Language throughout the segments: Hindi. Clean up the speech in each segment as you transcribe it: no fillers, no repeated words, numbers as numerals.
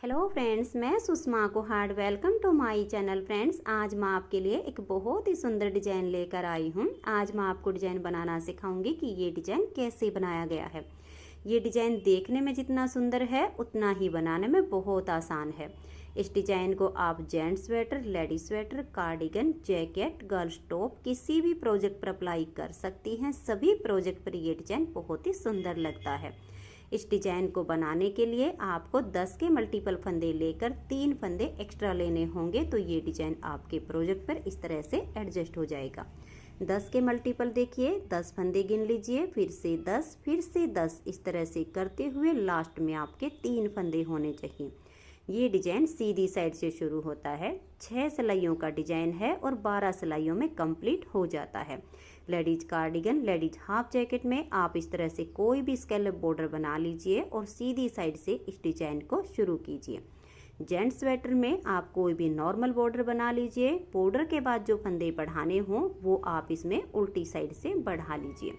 हेलो फ्रेंड्स, मैं Sushma Kohad. Welcome to my channel. Friends, आज मैं आपके लिए एक बहुत ही सुंदर डिजाइन लेकर आई हूँ। आज मैं आपको डिजाइन बनाना सिखाऊंगी कि ये डिजाइन कैसे बनाया गया है। ये डिजाइन देखने में जितना सुंदर है उतना ही बनाने में बहुत आसान है। इस डिजाइन को आप gents sweater, ladies sweater, cardigan, jacket, girls top किसी भी प्रोजेक्ट पर अप्लाई कर सकती हैं। सभी प्रोजेक्ट पर ये डिजाइन बहुत ही सुंदर लगता है। इस डिजाइन को बनाने के लिए आपको 10 के मल्टीपल फंदे लेकर 3 फंदे एक्स्ट्रा लेने होंगे, तो ये डिजाइन आपके प्रोजेक्ट पर इस तरह से एडजस्ट हो जाएगा। 10 के मल्टीपल देखिए, 10 फंदे गिन लीजिए, फिर से 10, फिर से 10, इस तरह से करते हुए लास्ट में आपके 3 फंदे होने चाहिए। ये डिजाइन सीधी साइड से शुरू होता है। 6 सिलाइयों का डिजाइन है और 12 सिलाइयों में कंप्लीट हो जाता है। Ladies cardigan, ladies half jacket में आप इस तरह से कोई भी स्कैलप बॉर्डर बना लीजिए और सीधी साइड से इस डिजाइन को शुरू कीजिए। जेंट्स स्वेटर में आप कोई भी नॉर्मल बॉर्डर बना लीजिए। बॉर्डर के बाद जो फंदे बढ़ाने हों वो आप इसमें उल्टी साइड से बढ़ा लीजिए।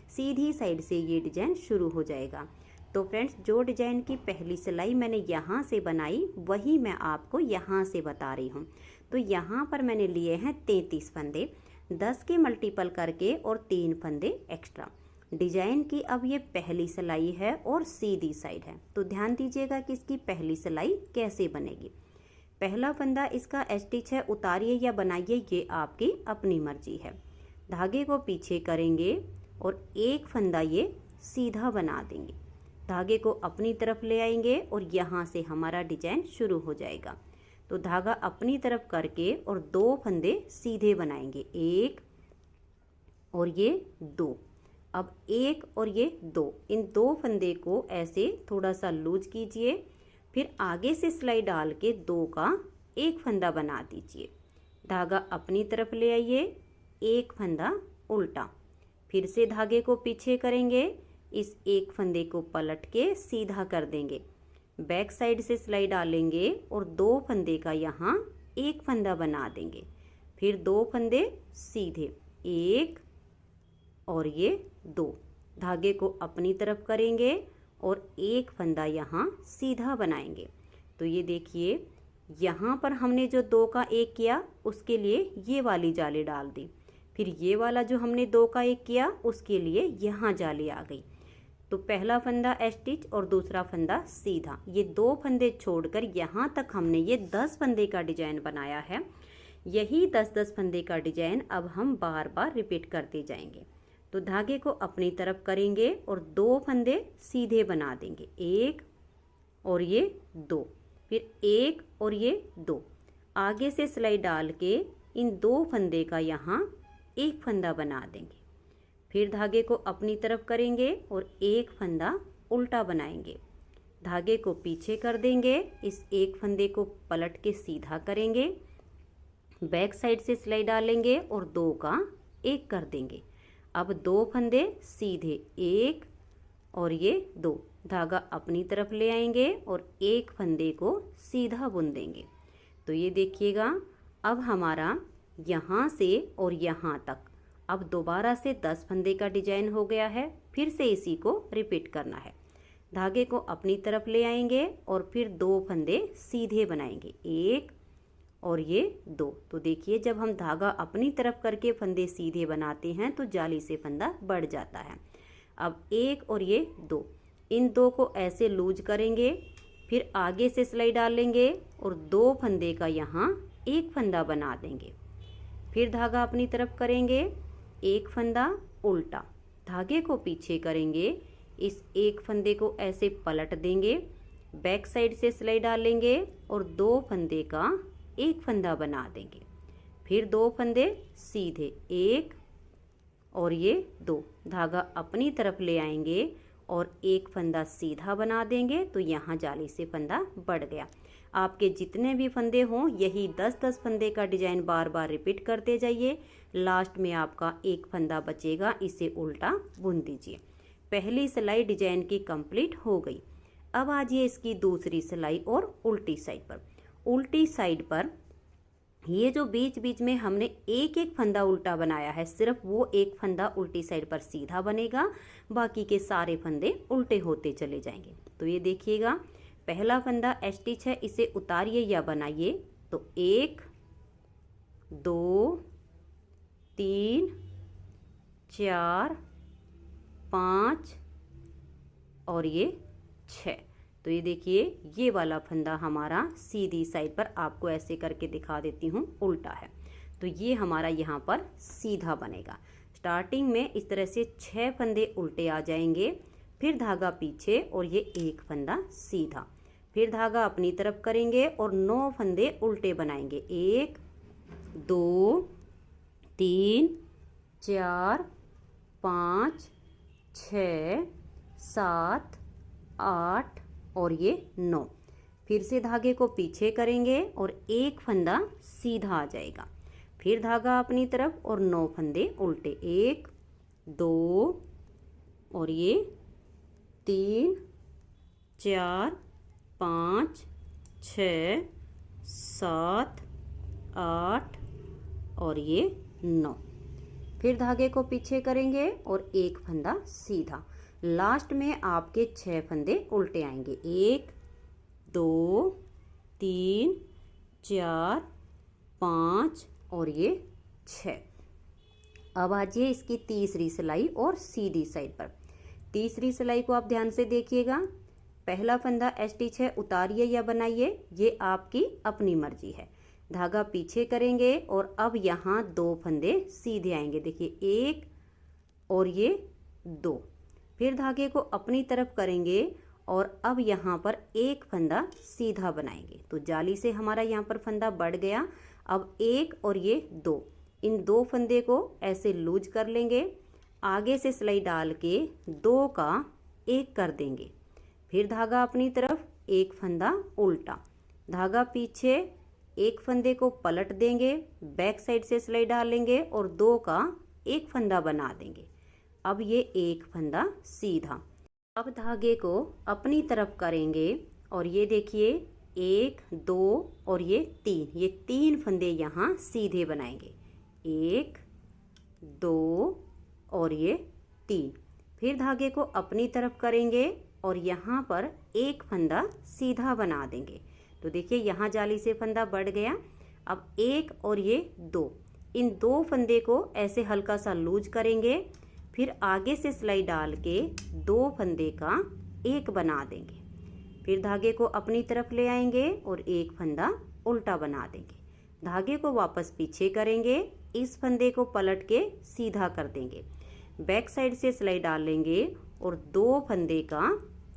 सीधी साइड से ये डिजाइन शुरू हो जाएगा। तो फ्रेंड्स, जो डिजाइन की पहली सिलाई मैंने यहाँ से बनाई वही मैं आपको यहाँ से बता रही हूँ। तो यहाँ पर मैंने लिए हैं 33 फंदे, 10 के मल्टीपल करके और 3 फंदे एक्स्ट्रा। डिजाइन की अब ये पहली सिलाई है और सीधी साइड है, तो ध्यान दीजिएगा कि इसकी पहली सिलाई कैसे बनेगी। पहला फंदा इसका स्टिच है, उतारिए या बनाइए ये आपकी अपनी मर्जी है। धागे को पीछे करेंगे और एक फंदा ये सीधा बना देंगे। धागे को अपनी तरफ ले आएंगे और यहाँ से हमारा डिजाइन शुरू हो जाएगा। तो धागा अपनी तरफ करके और 2 फंदे सीधे बनाएंगे, 1 और ये 2। अब 1 और ये 2, इन 2 फंदे को ऐसे थोड़ा सा लूज कीजिए, फिर आगे से सिलाई डाल के 2 का एक फंदा बना दीजिए। धागा अपनी तरफ ले आइए, एक फंदा उल्टा, फिर से धागे को पीछे करेंगे, इस एक फंदे को पलट के सीधा कर देंगे। बैक साइड से सिलाई डालेंगे और 2 फंदे का यहाँ एक फंदा बना देंगे। फिर 2 फंदे सीधे, 1 और ये 2। धागे को अपनी तरफ करेंगे और एक फंदा यहाँ सीधा बनाएंगे। तो ये देखिए, यहाँ पर हमने जो 2 का 1 किया उसके लिए ये वाली जाली डाल दी, फिर ये वाला जो हमने 2 का 1 किया उसके लिए यहाँ जाली आ गई। तो पहला फंदा स्टिच और दूसरा फंदा सीधा, ये 2 फंदे छोड़कर यहाँ तक हमने ये 10 फंदे का डिजाइन बनाया है। यही 10-10 फंदे का डिजाइन अब हम बार बार रिपीट करते जाएंगे। तो धागे को अपनी तरफ करेंगे और 2 फंदे सीधे बना देंगे, 1 और ये 2, फिर 1 और ये 2। आगे से सिलाई डाल के इन 2 फंदे का यहाँ एक फंदा बना देंगे। फिर धागे को अपनी तरफ करेंगे और एक फंदा उल्टा बनाएंगे। धागे को पीछे कर देंगे, इस एक फंदे को पलट के सीधा करेंगे। बैक साइड से सिलाई डालेंगे और 2 का 1 कर देंगे। अब 2 फंदे सीधे, 1 और ये 2। धागा अपनी तरफ ले आएंगे और एक फंदे को सीधा बुन देंगे। तो ये देखिएगा, अब हमारा यहाँ से और यहाँ तक अब दोबारा से 10 फंदे का डिजाइन हो गया है। फिर से इसी को रिपीट करना है। धागे को अपनी तरफ ले आएंगे और फिर 2 फंदे सीधे बनाएंगे, 1 और ये 2। तो देखिए, जब हम धागा अपनी तरफ करके फंदे सीधे बनाते हैं तो जाली से फंदा बढ़ जाता है। अब 1 और ये 2, इन 2 को ऐसे लूज करेंगे, फिर आगे से सिलाई डालेंगे और 2 फंदे का यहाँ एक फंदा बना देंगे। फिर धागा अपनी तरफ करेंगे, एक फंदा उल्टा, धागे को पीछे करेंगे, इस एक फंदे को ऐसे पलट देंगे। बैक साइड से सिलाई डालेंगे और 2 फंदे का एक फंदा बना देंगे। फिर 2 फंदे सीधे, 1 और ये 2। धागा अपनी तरफ ले आएंगे और एक फंदा सीधा बना देंगे। तो यहाँ जाली से फंदा बढ़ गया। आपके जितने भी फंदे हों यही 10-10 फंदे का डिजाइन बार बार रिपीट करते जाइए। लास्ट में आपका एक फंदा बचेगा, इसे उल्टा बुन दीजिए। पहली सिलाई डिजाइन की कंप्लीट हो गई। अब आइए इसकी दूसरी सिलाई और उल्टी साइड पर। उल्टी साइड पर ये जो बीच बीच में हमने एक एक फंदा उल्टा बनाया है, सिर्फ वो एक फंदा उल्टी साइड पर सीधा बनेगा, बाकी के सारे फंदे उल्टे होते चले जाएंगे। तो ये देखिएगा, पहला फंदा स्टिच है, इसे उतारिए या बनाइए। तो 1 2 3 4 5 और ये 6। तो ये देखिए ये वाला फंदा हमारा सीधी साइड पर, आपको ऐसे करके दिखा देती हूँ, उल्टा है। तो ये हमारा यहाँ पर सीधा बनेगा। स्टार्टिंग में इस तरह से 6 फंदे उल्टे आ जाएंगे, फिर धागा पीछे और ये एक फंदा सीधा, फिर धागा अपनी तरफ करेंगे और 9 फंदे उल्टे बनाएंगे। 1 2 3 4 5 6 7 8 और ये 9। फिर से धागे को पीछे करेंगे और एक फंदा सीधा आ जाएगा, फिर धागा अपनी तरफ और 9 फंदे उल्टे। 1 2 और ये 3 4 5 6 7 8 और ये 9। फिर धागे को पीछे करेंगे और एक फंदा सीधा। लास्ट में आपके 6 फंदे उल्टे आएंगे। 1 2 3 4 5 और ये 6। अब आइए इसकी तीसरी सिलाई और सीधी साइड पर। तीसरी सिलाई को आप ध्यान से देखिएगा। पहला फंदा स्टिच है, उतारिए या बनाइए, ये आपकी अपनी मर्जी है। धागा पीछे करेंगे और अब यहाँ 2 फंदे सीधे आएंगे। देखिए 1 और ये 2। फिर धागे को अपनी तरफ करेंगे और अब यहाँ पर एक फंदा सीधा बनाएंगे। तो जाली से हमारा यहाँ पर फंदा बढ़ गया। अब 1 और ये 2, इन 2 फंदे को ऐसे लूज कर लेंगे, आगे से सिलाई डाल के 2 का 1 कर देंगे। फिर धागा अपनी तरफ, एक फंदा उल्टा, धागा पीछे, एक फंदे को पलट देंगे, बैक साइड से सिलाई डालेंगे और 2 का 1 फंदा बना देंगे। अब ये एक फंदा सीधा। अब धागे को अपनी तरफ करेंगे और ये देखिए 1 2 और ये 3, ये 3 फंदे यहाँ सीधे बनाएंगे। 1 2 और ये 3। फिर धागे को अपनी तरफ करेंगे और यहाँ पर एक फंदा सीधा बना देंगे। तो देखिए यहाँ जाली से फंदा बढ़ गया। अब 1 और ये 2, इन 2 फंदे को ऐसे हल्का सा लूज करेंगे, फिर आगे से सिलाई डाल के 2 फंदे का 1 बना देंगे। फिर धागे को अपनी तरफ ले आएंगे और एक फंदा उल्टा बना देंगे। धागे को वापस पीछे करेंगे, इस फंदे को पलट के सीधा कर देंगे, बैक साइड से सिलाई डाल लेंगे और 2 फंदे का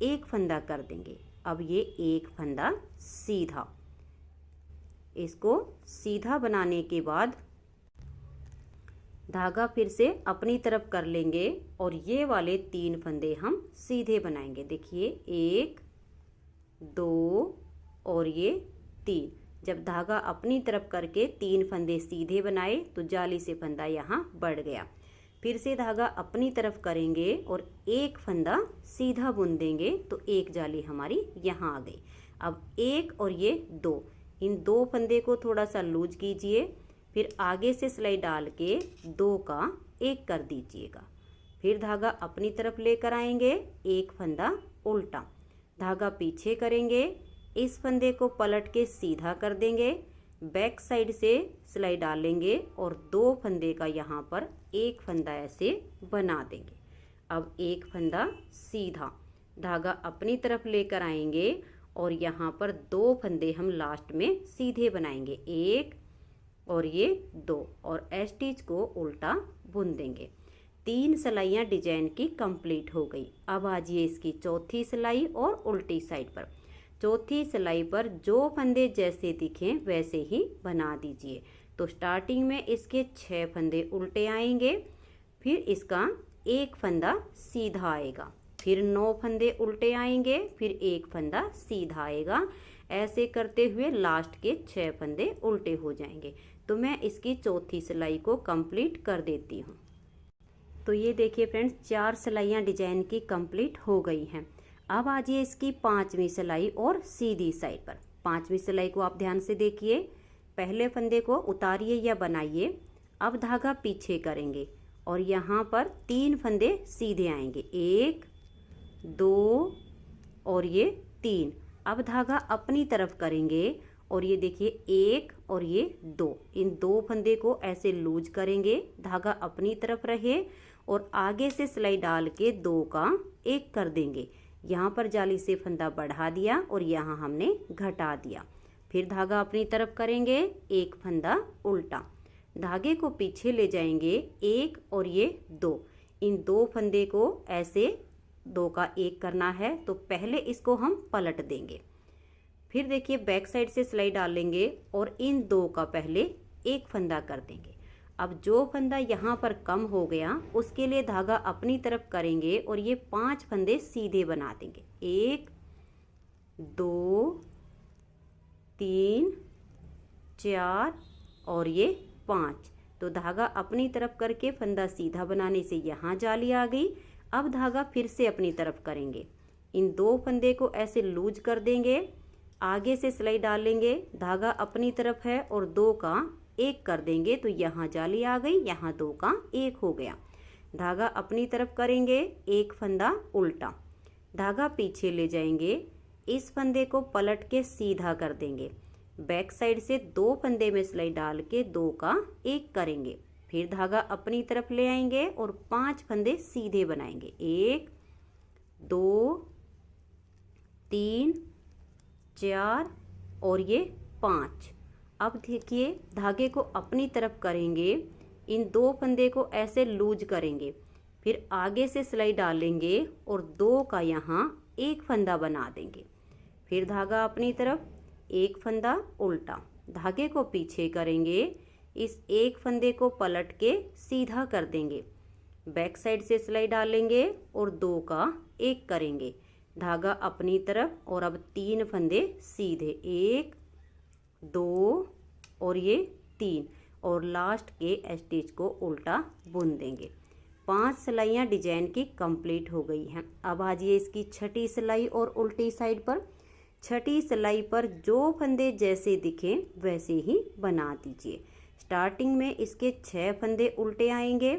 1 फंदा कर देंगे। अब ये एक फंदा सीधा। इसको सीधा बनाने के बाद धागा फिर से अपनी तरफ कर लेंगे और ये वाले 3 फंदे हम सीधे बनाएंगे। देखिए 1 2 और ये 3। जब धागा अपनी तरफ करके 3 फंदे सीधे बनाए तो जाली से फंदा यहाँ बढ़ गया। फिर से धागा अपनी तरफ करेंगे और एक फंदा सीधा बुन देंगे तो एक जाली हमारी यहाँ आ गई। अब 1 और ये 2, इन 2 फंदे को थोड़ा सा लूज कीजिए, फिर आगे से सिलाई डाल के 2 का 1 कर दीजिएगा। फिर धागा अपनी तरफ लेकर आएंगे, एक फंदा उल्टा, धागा पीछे करेंगे, इस फंदे को पलट के सीधा कर देंगे, बैक साइड से सिलाई डालेंगे और 2 फंदे का यहाँ पर एक फंदा ऐसे बना देंगे। अब एक फंदा सीधा, धागा अपनी तरफ लेकर आएंगे और यहाँ पर 2 फंदे हम लास्ट में सीधे बनाएंगे, 1 और ये 2, और स्टिच को उल्टा बुन देंगे। 3 सिलाइयाँ डिजाइन की कंप्लीट हो गई। अब आजिए इसकी चौथी सिलाई और उल्टी साइड पर। चौथी सिलाई पर जो फंदे जैसे दिखें वैसे ही बना दीजिए। तो स्टार्टिंग में इसके 6 फंदे उल्टे आएंगे, फिर इसका एक फंदा सीधा आएगा, फिर 9 फंदे उल्टे आएंगे, फिर एक फंदा सीधा आएगा। ऐसे करते हुए लास्ट के 6 फंदे उल्टे हो जाएंगे। तो मैं इसकी चौथी सिलाई को कंप्लीट कर देती हूँ। तो ये देखिए फ्रेंड्स, 4 सिलाइयाँ डिजाइन की कंप्लीट हो गई हैं। अब आजिए इसकी 5वीं सिलाई और सीधी साइड पर। 5वीं सिलाई को आप ध्यान से देखिए। पहले फंदे को उतारिए या बनाइए। अब धागा पीछे करेंगे और यहाँ पर 3 फंदे सीधे आएंगे, 1 2 और ये 3। अब धागा अपनी तरफ करेंगे और ये देखिए 1 और ये 2, इन 2 फंदे को ऐसे लूज करेंगे, धागा अपनी तरफ रहे और आगे से सिलाई डाल के 2 का 1 कर देंगे। यहाँ पर जाली से फंदा बढ़ा दिया और यहाँ हमने घटा दिया। फिर धागा अपनी तरफ करेंगे, 1 फंदा उल्टा, धागे को पीछे ले जाएंगे 1 और ये 2, इन 2 फंदे को ऐसे 2 का 1 करना है, तो पहले इसको हम पलट देंगे। फिर देखिए बैक साइड से सिलाई डालेंगे और इन 2 का पहले 1 फंदा कर देंगे। अब जो फंदा यहाँ पर कम हो गया उसके लिए धागा अपनी तरफ करेंगे और ये 5 फंदे सीधे बना देंगे, 1 2 3 4 और ये 5। तो धागा अपनी तरफ करके फंदा सीधा बनाने से यहाँ जाली आ गई। अब धागा फिर से अपनी तरफ करेंगे, इन 2 फंदे को ऐसे लूज कर देंगे, आगे से सिलाई डालेंगे, धागा अपनी तरफ है और 2 का 1 कर देंगे, तो यहाँ जाली आ गई, यहाँ 2 का 1 हो गया। धागा अपनी तरफ करेंगे, 1 फंदा उल्टा, धागा पीछे ले जाएंगे, इस फंदे को पलट के सीधा कर देंगे, बैक साइड से 2 फंदे में सिलाई डाल के 2 का 1 करेंगे। फिर धागा अपनी तरफ ले आएंगे और 5 फंदे सीधे बनाएंगे, 1 2 3 4 और ये 5। अब देखिए धागे को अपनी तरफ करेंगे, इन 2 फंदे को ऐसे लूज करेंगे, फिर आगे से सिलाई डालेंगे और 2 का यहाँ 1 फंदा बना देंगे। फिर धागा अपनी तरफ, 1 फंदा उल्टा, धागे को पीछे करेंगे, इस 1 फंदे को पलट के सीधा कर देंगे, बैक साइड से सिलाई डालेंगे और 2 का 1 करेंगे, धागा अपनी तरफ और अब 3 फंदे सीधे, 1 2 और ये 3 और लास्ट के स्टिच को उल्टा बुन देंगे। 5 सिलाइयाँ डिजाइन की कंप्लीट हो गई हैं। अब आजिए इसकी छठी सिलाई और उल्टी साइड पर। छठी सिलाई पर जो फंदे जैसे दिखें वैसे ही बना दीजिए। स्टार्टिंग में इसके 6 फंदे उल्टे आएंगे,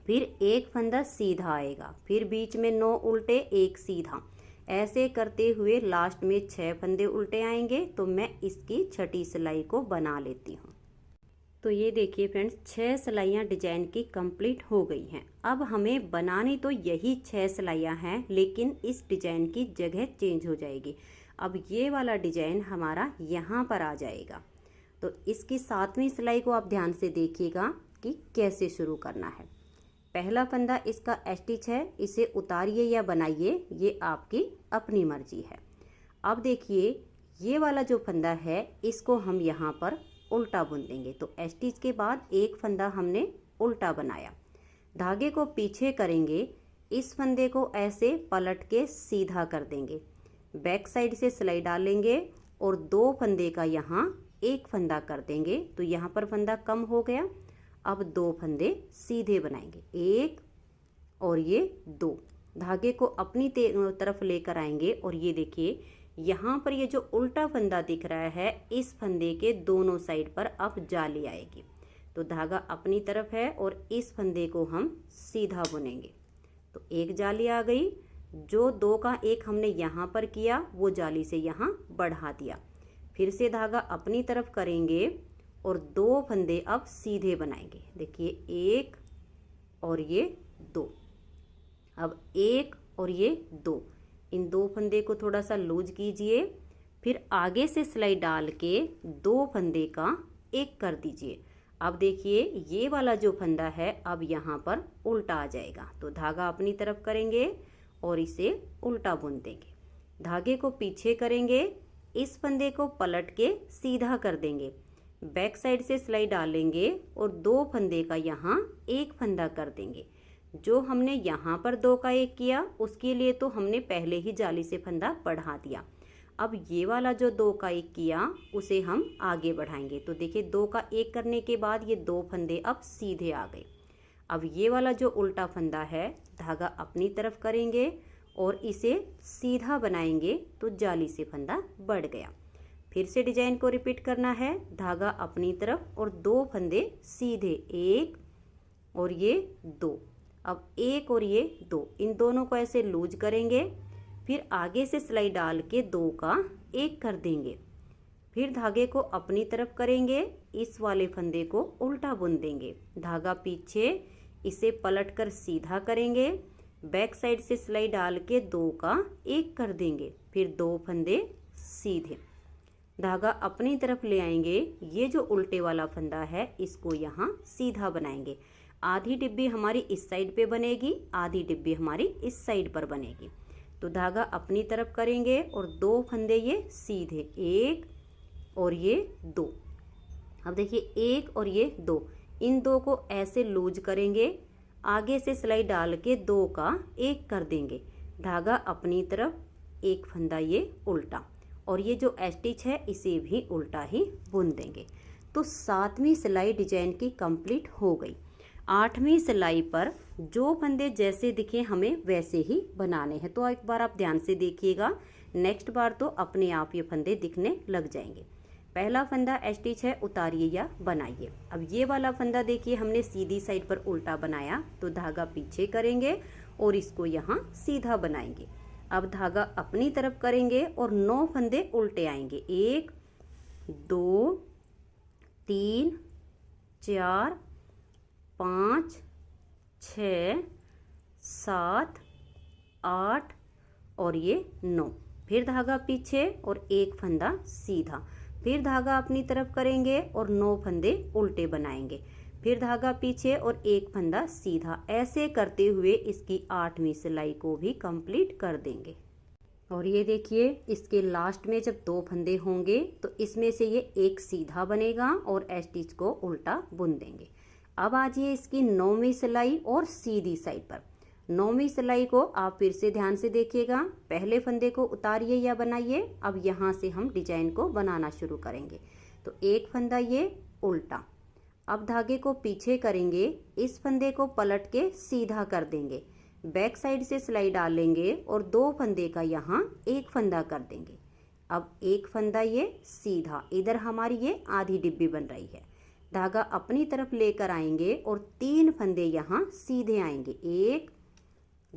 फिर 1 फंदा सीधा आएगा, फिर बीच में 9 उल्टे 1 सीधा, ऐसे करते हुए लास्ट में 6 फंदे उल्टे आएंगे। तो मैं इसकी छठी सिलाई को बना लेती हूँ। तो ये देखिए फ्रेंड्स, 6 सिलाइयाँ डिजाइन की कंप्लीट हो गई हैं। अब हमें बनानी तो यही 6 सिलाइयाँ हैं, लेकिन इस डिजाइन की जगह चेंज हो जाएगी। अब ये वाला डिजाइन हमारा यहाँ पर आ जाएगा। तो इसकी 7वीं सिलाई को आप ध्यान से देखिएगा कि कैसे शुरू करना है। पहला फंदा इसका स्टिच है, इसे उतारिए या बनाइए, ये आपकी अपनी मर्जी है। अब देखिए ये वाला जो फंदा है इसको हम यहाँ पर उल्टा बुन देंगे। तो स्टिच के बाद 1 फंदा हमने उल्टा बनाया, धागे को पीछे करेंगे, इस फंदे को ऐसे पलट के सीधा कर देंगे, बैक साइड से सिलाई डालेंगे और 2 फंदे का यहाँ 1 फंदा कर देंगे। तो यहाँ पर फंदा कम हो गया। अब 2 फंदे सीधे बनाएंगे, 1 और ये 2, धागे को अपनी तरफ लेकर आएंगे और ये देखिए यहाँ पर ये जो उल्टा फंदा दिख रहा है, इस फंदे के दोनों साइड पर अब जाली आएगी। तो धागा अपनी तरफ है और इस फंदे को हम सीधा बुनेंगे। तो 1 जाली आ गई, जो 2 का 1 हमने यहाँ पर किया वो जाली से यहाँ बढ़ा दिया। फिर से धागा अपनी तरफ करेंगे और 2 फंदे अब सीधे बनाएंगे। देखिए 1 और ये 2, अब 1 और ये 2, इन 2 फंदे को थोड़ा सा लूज कीजिए, फिर आगे से सिलाई डाल के 2 फंदे का 1 कर दीजिए। अब देखिए ये वाला जो फंदा है अब यहाँ पर उल्टा आ जाएगा। तो धागा अपनी तरफ करेंगे और इसे उल्टा बुन देंगे, धागे को पीछे करेंगे, इस फंदे को पलट के सीधा कर देंगे, बैक साइड से सिलाई डालेंगे और 2 फंदे का यहाँ 1 फंदा कर देंगे। जो हमने यहाँ पर 2 का 1 किया उसके लिए तो हमने पहले ही जाली से फंदा बढ़ा दिया। अब ये वाला जो 2 का 1 किया उसे हम आगे बढ़ाएंगे। तो देखिए 2 का 1 करने के बाद ये 2 फंदे अब सीधे आ गए। अब ये वाला जो उल्टा फंदा है धागा अपनी तरफ करेंगे और इसे सीधा बनाएंगे, तो जाली से फंदा बढ़ गया। फिर से डिजाइन को रिपीट करना है, धागा अपनी तरफ और 2 फंदे सीधे, 1 और ये 2, अब 1 और ये 2, इन दोनों को ऐसे लूज करेंगे, फिर आगे से सिलाई डाल के 2 का 1 कर देंगे। फिर धागे को अपनी तरफ करेंगे, इस वाले फंदे को उल्टा बुन देंगे, धागा पीछे, इसे पलटकर सीधा करेंगे, बैक साइड से सिलाई डाल के 2 का 1 कर देंगे, फिर 2 फंदे सीधे, धागा अपनी तरफ ले आएंगे। ये जो उल्टे वाला फंदा है इसको यहाँ सीधा बनाएंगे। आधी डिब्बी हमारी इस साइड पे बनेगी, आधी डिब्बी हमारी इस साइड पर बनेगी। तो धागा अपनी तरफ करेंगे और 2 फंदे ये सीधे, 1 और ये 2। अब देखिए 1 और ये 2, इन 2 को ऐसे लूज करेंगे, आगे से सिलाई डाल के 2 का 1 कर देंगे, धागा अपनी तरफ, 1 फंदा ये उल्टा, और ये जो स्टिच है इसे भी उल्टा ही बुन देंगे। तो 7वीं सिलाई डिजाइन की कंप्लीट हो गई। 8वीं सिलाई पर जो फंदे जैसे दिखे हमें वैसे ही बनाने हैं। तो एक बार आप ध्यान से देखिएगा, नेक्स्ट बार तो अपने आप ये फंदे दिखने लग जाएंगे। पहला फंदा स्टिच है, उतारिए या बनाइए। अब ये वाला फंदा देखिए हमने सीधी साइड पर उल्टा बनाया, तो धागा पीछे करेंगे और इसको यहाँ सीधा बनाएंगे। अब धागा अपनी तरफ करेंगे और 9 फंदे उल्टे आएंगे, 1 2 3 4 5 6 7 8 और ये 9। फिर धागा पीछे और 1 फंदा सीधा, फिर धागा अपनी तरफ करेंगे और 9 फंदे उल्टे बनाएंगे, फिर धागा पीछे और 1 फंदा सीधा। ऐसे करते हुए इसकी 8वीं सिलाई को भी कंप्लीट कर देंगे। और ये देखिए इसके लास्ट में जब 2 फंदे होंगे तो इसमें से ये 1 सीधा बनेगा और स्टिच को उल्टा बुन देंगे। अब आ जाइए इसकी 9वीं सिलाई और सीधी साइड पर। 9वीं सिलाई को आप फिर से ध्यान से देखिएगा, पहले फंदे को उतारिए या बनाइए। अब यहाँ से हम डिजाइन को बनाना शुरू करेंगे। तो 1 फंदा ये उल्टा, अब धागे को पीछे करेंगे, इस फंदे को पलट के सीधा कर देंगे, बैक साइड से सिलाई डालेंगे और 2 फंदे का यहाँ 1 फंदा कर देंगे। अब 1 फंदा ये सीधा, इधर हमारी ये आधी डिब्बी बन रही है, धागा अपनी तरफ लेकर आएंगे और 3 फंदे यहाँ सीधे आएंगे, 1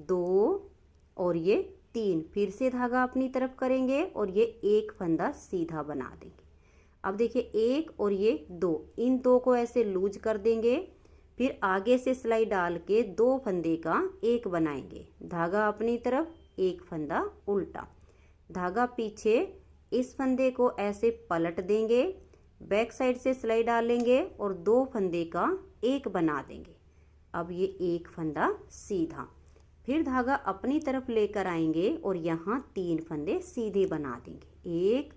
2 और ये 3। फिर से धागा अपनी तरफ करेंगे और ये 1 फंदा सीधा बना देंगे। अब देखिए 1 और ये 2, इन 2 को ऐसे लूज कर देंगे, फिर आगे से सिलाई डाल के 2 फंदे का 1 बनाएंगे, धागा अपनी तरफ, 1 फंदा उल्टा, धागा पीछे, इस फंदे को ऐसे पलट देंगे, बैक साइड से सिलाई डालेंगे और 2 फंदे का 1 बना देंगे। अब ये 1 फंदा सीधा, फिर धागा अपनी तरफ लेकर आएंगे और यहाँ 3 फंदे सीधे बना देंगे, 1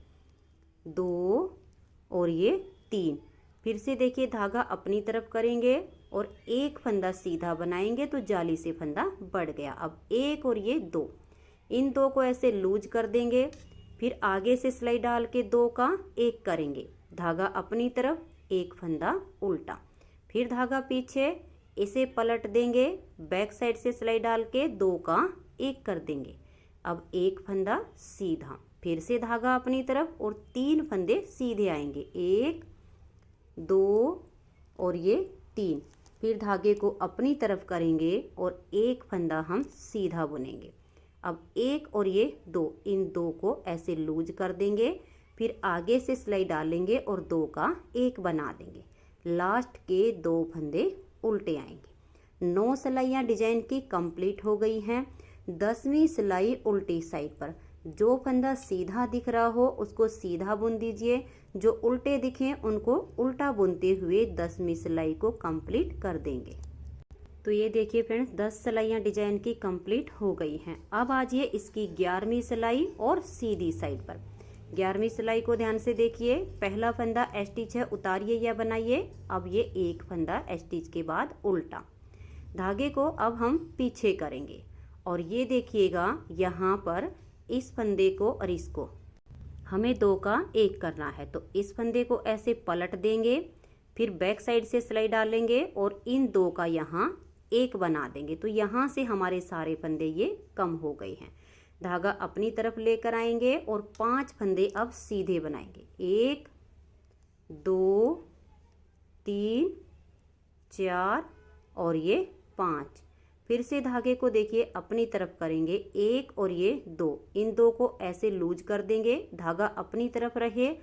2 और ये 3। फिर से देखिए धागा अपनी तरफ करेंगे और 1 फंदा सीधा बनाएंगे तो जाली से फंदा बढ़ गया। अब 1 और ये 2, इन 2 को ऐसे लूज कर देंगे, फिर आगे से सिलाई डाल के 2 का 1 करेंगे, धागा अपनी तरफ, 1 फंदा उल्टा, फिर धागा पीछे, इसे पलट देंगे, बैक साइड से सिलाई डाल के 2 का 1 कर देंगे। अब 1 फंदा सीधा, फिर से धागा अपनी तरफ और 3 फंदे सीधे आएंगे, 1 2 और ये 3। फिर धागे को अपनी तरफ करेंगे और 1 फंदा हम सीधा बुनेंगे। अब 1 और ये 2, इन 2 को ऐसे लूज कर देंगे, फिर आगे से सिलाई डालेंगे और 2 का 1 बना देंगे, लास्ट के 2 फंदे उल्टे आएंगे। 9 सिलाइयाँ डिजाइन की कंप्लीट हो गई हैं। 10वीं सिलाई उल्टी साइड पर, जो फंदा सीधा दिख रहा हो उसको सीधा बुन दीजिए, जो उल्टे दिखें उनको उल्टा बुनते हुए 10वीं सिलाई को कंप्लीट कर देंगे। तो ये देखिए फ्रेंड्स 10 सिलाइयाँ डिजाइन की कंप्लीट हो गई हैं। अब आ जाइए इसकी 11वीं सिलाई और सीधी साइड पर। 11वीं सिलाई को ध्यान से देखिए, पहला फंदा स्टिच है, उतारिए या बनाइए। अब ये 1 फंदा स्टिच के बाद उल्टा, धागे को अब हम पीछे करेंगे और ये देखिएगा यहाँ पर इस फंदे को और इसको हमें 2 का 1 करना है, तो इस फंदे को ऐसे पलट देंगे, फिर बैक साइड से सिलाई डालेंगे और इन 2 का यहाँ 1 बना देंगे। तो यहाँ से हमारे सारे फंदे ये कम हो गए हैं। धागा अपनी तरफ लेकर आएंगे और 5 फंदे अब सीधे बनाएंगे, 1 2 3 4 और ये 5। फिर से धागे को देखिए अपनी तरफ करेंगे, एक और ये दो, इन दो को ऐसे लूज कर देंगे, धागा अपनी तरफ रहे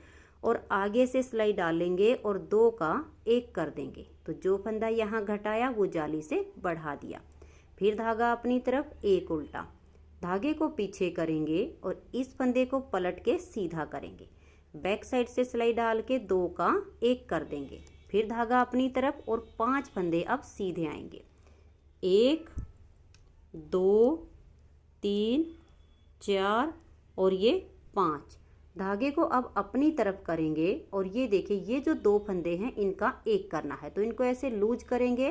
और आगे से सिलाई डालेंगे और दो का एक कर देंगे। तो जो फंदा यहाँ घटाया वो जाली से बढ़ा दिया। फिर धागा अपनी तरफ, एक उल्टा, धागे को पीछे करेंगे और इस फंदे को पलट के सीधा करेंगे, बैक साइड से सिलाई डाल के दो का एक कर देंगे। फिर धागा अपनी तरफ और 5 फंदे अब सीधे आएंगे, 1 2 3 4 और ये 5। धागे को अब अपनी तरफ करेंगे और ये देखिए ये जो 2 फंदे हैं इनका एक करना है, तो इनको ऐसे लूज करेंगे,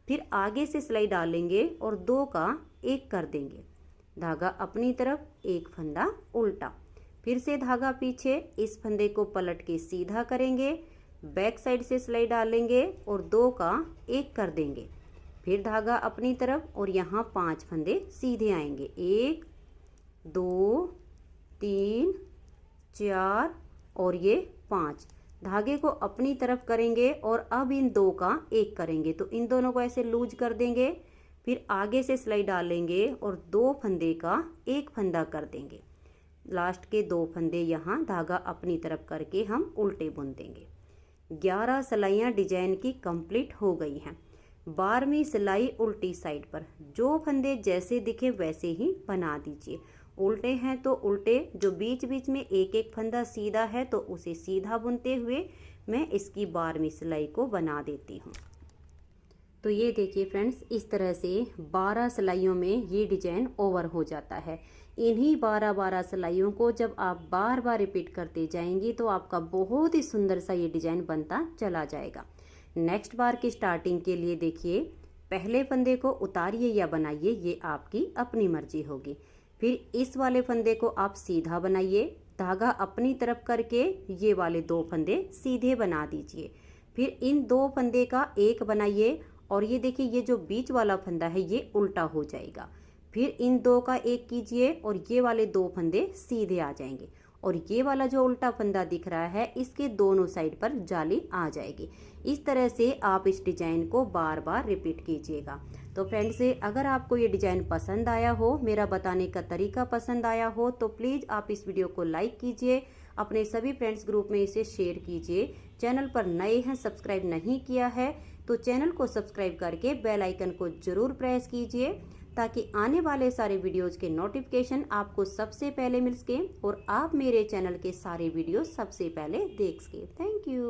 फिर आगे से सिलाई डालेंगे और 2 का एक कर देंगे, धागा अपनी तरफ, एक फंदा उल्टा, फिर से धागा पीछे, इस फंदे को पलट के सीधा करेंगे, बैक साइड से सिलाई डालेंगे और 2 का एक कर देंगे, फिर धागा अपनी तरफ और यहाँ 5 फंदे सीधे आएंगे, 1 2 3 4 और ये 5। धागे को अपनी तरफ करेंगे और अब इन 2 का एक करेंगे, तो इन दोनों को ऐसे लूज कर देंगे, फिर आगे से सिलाई डालेंगे और 2 फंदे का एक फंदा कर देंगे, लास्ट के 2 फंदे यहाँ धागा अपनी तरफ करके हम उल्टे बुन देंगे। 11 सिलाइयाँ डिजाइन की कंप्लीट हो गई हैं। 12वीं सिलाई उल्टी साइड पर, जो फंदे जैसे दिखे वैसे ही बना दीजिए, उल्टे हैं तो उल्टे, जो बीच बीच में एक एक फंदा सीधा है तो उसे सीधा बुनते हुए मैं इसकी 12वीं सिलाई को बना देती हूँ। तो ये देखिए फ्रेंड्स, इस तरह से 12 सिलाइयों में ये डिजाइन ओवर हो जाता है। इन्हीं 12 सिलाइयों को जब आप बार बार रिपीट करते जाएंगी तो आपका बहुत ही सुंदर सा ये डिजाइन बनता चला जाएगा। नेक्स्ट बार की स्टार्टिंग के लिए देखिए, पहले फंदे को उतारिए या बनाइए, ये आपकी अपनी मर्जी होगी। फिर इस वाले फंदे को आप सीधा बनाइए, धागा अपनी तरफ करके ये वाले 2 फंदे सीधे बना दीजिए, फिर इन 2 फंदे का एक बनाइए और ये देखिए ये जो बीच वाला फंदा है ये उल्टा हो जाएगा, फिर इन 2 का एक कीजिए और ये वाले 2 फंदे सीधे आ जाएंगे और ये वाला जो उल्टा फंदा दिख रहा है इसके दोनों साइड पर जाली आ जाएगी। इस तरह से आप इस डिजाइन को बार बार रिपीट कीजिएगा। तो फ्रेंड्स, अगर आपको ये डिजाइन पसंद आया हो, मेरा बताने का तरीका पसंद आया हो, तो प्लीज़ आप इस वीडियो को लाइक कीजिए, अपने सभी फ्रेंड्स ग्रुप में इसे शेयर कीजिए। चैनल पर नए हैं, सब्सक्राइब नहीं किया है तो चैनल को सब्सक्राइब करके बेल आइकन को ज़रूर प्रेस कीजिए ताकि आने वाले सारे वीडियोस के नोटिफिकेशन आपको सबसे पहले मिल सके और आप मेरे चैनल के सारे वीडियो सबसे पहले देख सके। Thank you.